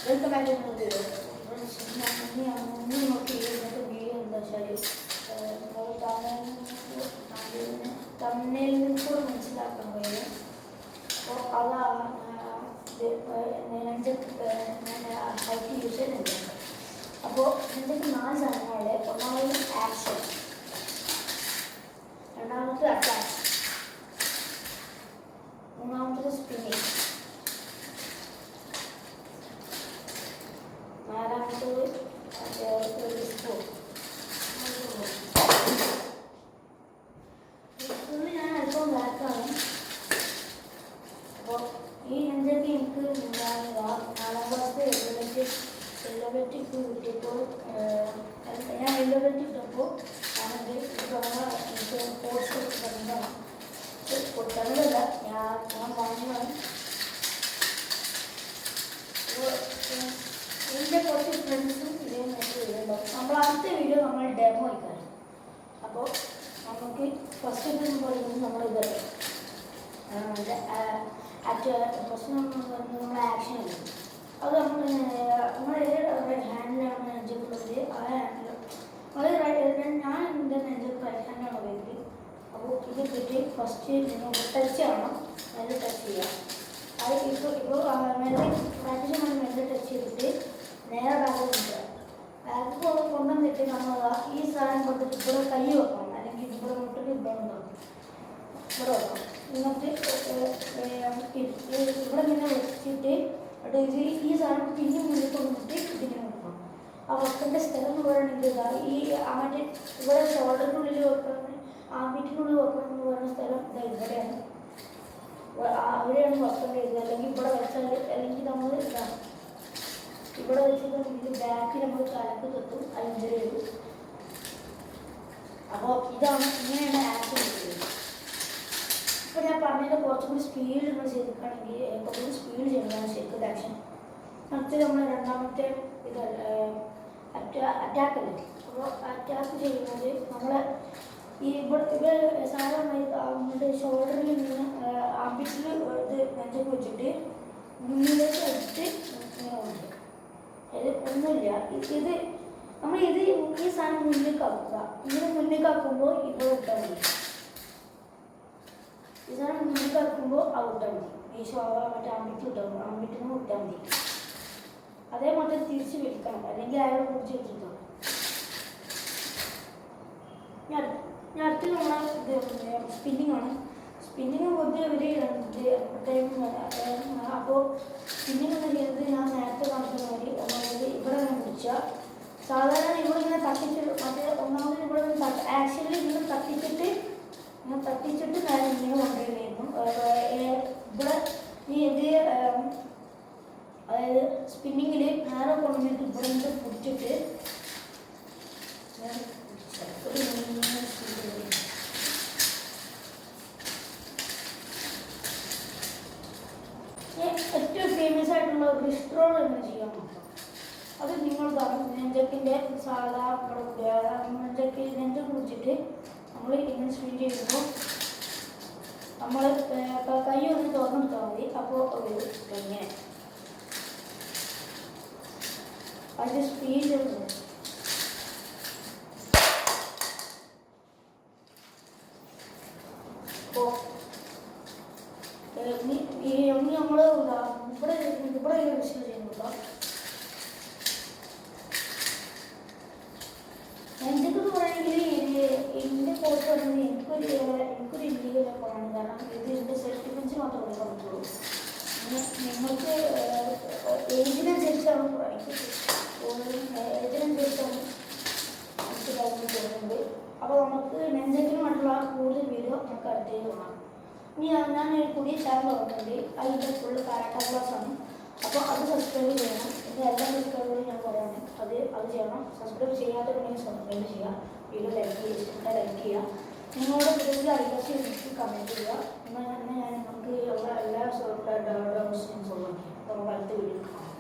Welcome back to video. നോക്കി ഇന്നത്തെ video എന്താ വെച്ചാൽ തമിഴിൽ നിന്ന് കൂടെ മനസ്സിലാക്കാൻ കഴിയും. അപ്പോൾ അതാണ് ഞാൻ ഹൈറ്റ് യൂസ് ചെയ്യുന്നുണ്ട്. അപ്പോൾ എന്തൊക്കെ 4 സാധനങ്ങളുടെ ഒന്നാമത് ആക്ഷൻ, രണ്ടാമത്തെ അറ്റാക്ക്, മൂന്നാമത്തത് സ്പിന്നിങ്, നാലാമത്തത് ഞാൻ അല്പം ബാക്കാണ്. അപ്പോൾ ഈ എന്തൊക്കെ എനിക്ക് നാലാം ക്ലാസ്സിൽ എലിബറ്റിക് കിട്ടിയപ്പോൾ ഞാൻ എലിബറ്റിക് ഇട്ടപ്പോൾ ഞാനത് എനിക്ക് കോഴ്സ് തന്നതാണ്. തന്നതല്ല, ഞാൻ വാങ്ങിയതാണ്. എൻ്റെ കുറച്ച് ഫ്രണ്ട്സും ഇതേ നോക്കി വരുന്നുണ്ടാവും. നമ്മൾ അടുത്ത വീഡിയോ നമ്മൾ ഡെമോ ആയിക്കാണ്. അപ്പോൾ നമുക്ക് ഫസ്റ്റ് പറയുന്നത് നമ്മളിതല്ലേ ഫസ്റ്റ് നമ്മൾ ആക്ഷൻ ഉണ്ട്. അത് നമ്മുടെ ഹാൻഡിലാണ് നെഞ്ചുള്ളത്. ആ ഹാൻഡിൽ ഞാൻ എൻ്റെ നെഞ്ച് റൈറ്റ് ഹാൻഡാണ് ഉപയോഗിക്കുന്നത്. അപ്പോൾ ഇത് കിട്ടി ഫസ്റ്റ് നിങ്ങൾ ടച്ച് ചെയ്യണം, നല്ല ടച്ച് ചെയ്യാം. അത് ഇപ്പോൾ മെല്ലെ പ്രാക്ടീസ് നമ്മൾ മെല്ലെ ടച്ച് ചെയ്തിട്ട് നേരെ ബാഗ് കൊണ്ടുവരാം. ബാഗ് കൊണ്ടുവന്നിട്ട് നമ്മൾ ഈ സാധനം കൊടുത്തിട്ട് ഇവിടെ കൈ വെക്കണം, അല്ലെങ്കിൽ ഇവിടെ മുട്ടിട്ട് ഇവിടെ ഉണ്ടാവും, ഇവിടെ വെക്കണം. എന്നിട്ട് ഇവിടെ ഇങ്ങനെ വെച്ചിട്ട് ഈ സാധനം പിന്നെ മുന്നിൽ കൊണ്ടിട്ട് ഇതിങ്ങനെ വെക്കണം. ആ വെക്കേണ്ട സ്ഥലം എന്ന് പറയുന്നത് ഈ മറ്റേ ഇവിടെ ഷോൾഡറിനുള്ളിൽ വെക്കണം, വീട്ടിനുള്ളിൽ വെക്കണം എന്ന് പറയുന്ന സ്ഥലം ഇവിടെയാണ്. അവിടെയാണ് വെക്കേണ്ടത്. അല്ലെങ്കിൽ ഇവിടെ വെച്ചാൽ, അല്ലെങ്കിൽ നമ്മൾ ഇവിടെ വെച്ചിട്ട് ഇത് ബാക്കിൽ നമ്മൾ തലക്ക് തൊട്ടും അഞ്ചര വരും. അപ്പോൾ ഇങ്ങനെയാണ് ആക്ഷൻ ചെയ്യുന്നത്. ഇപ്പോൾ ഞാൻ പറഞ്ഞത് കുറച്ചും കൂടി സ്പീഡ് നമ്മൾ ചെയ്തിട്ടാണെങ്കിൽ കുറച്ചും സ്പീഡ് ചെയ്യുന്നതാണ് ശരിക്കും ആക്ഷൻ. അടുത്ത് നമ്മൾ രണ്ടാമത്തെ ഇത് അറ്റാക്ക് അല്ലേ. അപ്പോൾ അറ്റാക്ക് ചെയ്യുന്നത് നമ്മൾ ഈ ഇവിടെ സാധാരണ നമ്മുടെ ഷോൾഡറിൽ നിന്ന് ആംബിറ്റിൽ ഇത് നെഞ്ചൊക്കെ വെച്ചിട്ട് മുന്നിലേക്ക് വെച്ചിട്ട് ഇങ്ങനെ കൊണ്ട് അത് ഒന്നുമില്ല. ഇത് നമ്മൾ ഈ സാധനം മുന്നിലേക്ക് ആക്കുക. ഇങ്ങനെ മുന്നിലേക്ക് ആക്കുമ്പോൾ ഇപ്പോൾ ഇട്ടാൽ മതി. ഈ സാധനം മുന്നിലേക്ക് ആക്കുമ്പോൾ അത് ഇട്ടാൽ മതി. ഈ മറ്റേ ആംബിറ്റ് ഇട്ടാൽ ആംബിറ്റിൽ നിന്ന് ഇട്ടാൽ മതി. അതേമാതിരി തിരിച്ച് വലിക്കണം, അല്ലെങ്കിൽ അയാളെ കുറിച്ച് വെച്ചിട്ടോ. ഞാൻ അടുത്ത് നമ്മളെ സ്പിന്നിങ് ആണ്. സ്പിന്നിങ് പൊതുവെ അപ്പോൾ സ്പിന്നിങ് എന്ന് ചെയ്യുന്നത് ഞാൻ നേരത്തെ കാണിക്കുന്ന മാതിരി ഒന്നാമത് ഇവിടെ നിന്ന് പിടിച്ചാൽ സാധാരണ ഇവിടെ ഇങ്ങനെ തട്ടിച്ചിട്ട് മറ്റേ ഒന്നാമത് ഇവിടെ നിന്ന് ആക്ഷനിൽ ഇങ്ങനെ തട്ടിച്ചിട്ട് നേരെ ഇങ്ങനെ കൊണ്ടുവരുമായിരുന്നു. ഇവിടെ ഈ അതായത് സ്പിന്നിങ്ങിൽ നേരെ കൊണ്ടുവന്നിട്ട് ഇവിടെ നിന്ന് പിടിച്ചിട്ട് ഏറ്റവും ഫേമസ് ആയിട്ടുള്ള റിസ്ട്രോൾ എന്ന് ചെയ്യാൻ നോക്കാം. അത് നിങ്ങൾക്കാണ് നെഞ്ചക്കിൻ്റെ സാധാ നെഞ്ച് കുടിച്ചിട്ട് നമ്മൾ ഇങ്ങനെ സ്പീഡ് ചെയ്യുമ്പോൾ നമ്മൾ കൈ ഒന്ന് തുറന്നെടുത്താൽ മതി. അപ്പോൾ ഇങ്ങനെ അത് സ്പീഡ് നമ്മൾ ഇവിടെ വിഷയം ചെയ്യുന്നില്ല. എന്തൊക്കെ പറയുകയാണെങ്കിൽ എൻ്റെ കോഴ്സ് പറയുന്നത് എനിക്കൊരു ഇല്ലീഗൽ അക്കൗണ്ടാണ്. കാരണം ഇത് എൻ്റെ സെൽഫ് ഡിഫൻസ് മാത്രമേ കൊടുക്കാൻ പറ്റുള്ളൂ. നിങ്ങൾക്ക് ഏജിനനുസരിച്ചാണ് ഏജിനനുസരിച്ചാണ് നമുക്ക് കാര്യങ്ങൾ ചെയ്യുന്നത്. അപ്പോൾ നമുക്ക് നെഞ്ചക്കിനുമായിട്ടുള്ള കൂടുതൽ വീഡിയോ നമുക്ക് അടുത്തേക്ക് കാണാം. ഇനി ഞാൻ ഒരു പുതിയ ചാനൽ തുറക്കുന്നുണ്ട്. അതിൻ്റെ ഫുള്ള് കരാട്ട ക്ലാസ് ആണ്. അപ്പോൾ അത് സബ്സ്ക്രൈബ് ചെയ്യണം. എൻ്റെ എല്ലാ സബ്സ്ക്രൈബറും ഞാൻ പറയാണ് അത് ചെയ്യണം. സബ്സ്ക്രൈബ് ചെയ്യാത്തവരുണ്ടെങ്കിൽ സബ്സ്ക്രൈബ് ചെയ്യുക. വീഡിയോ ലൈക്ക് ചെയ്യുക. നിങ്ങളുടെ വീഡിയോയിൽ ഐഡിയാസ് എനിക്ക് കമൻറ്റ് ചെയ്യുക. എന്നാൽ ഞാൻ നമുക്ക് ഉള്ള എല്ലാ ഡൗട്ട്സും സോൾവ് ചെയ്യാം. അപ്പോൾ അടുത്ത വീഡിയോ കാണാം.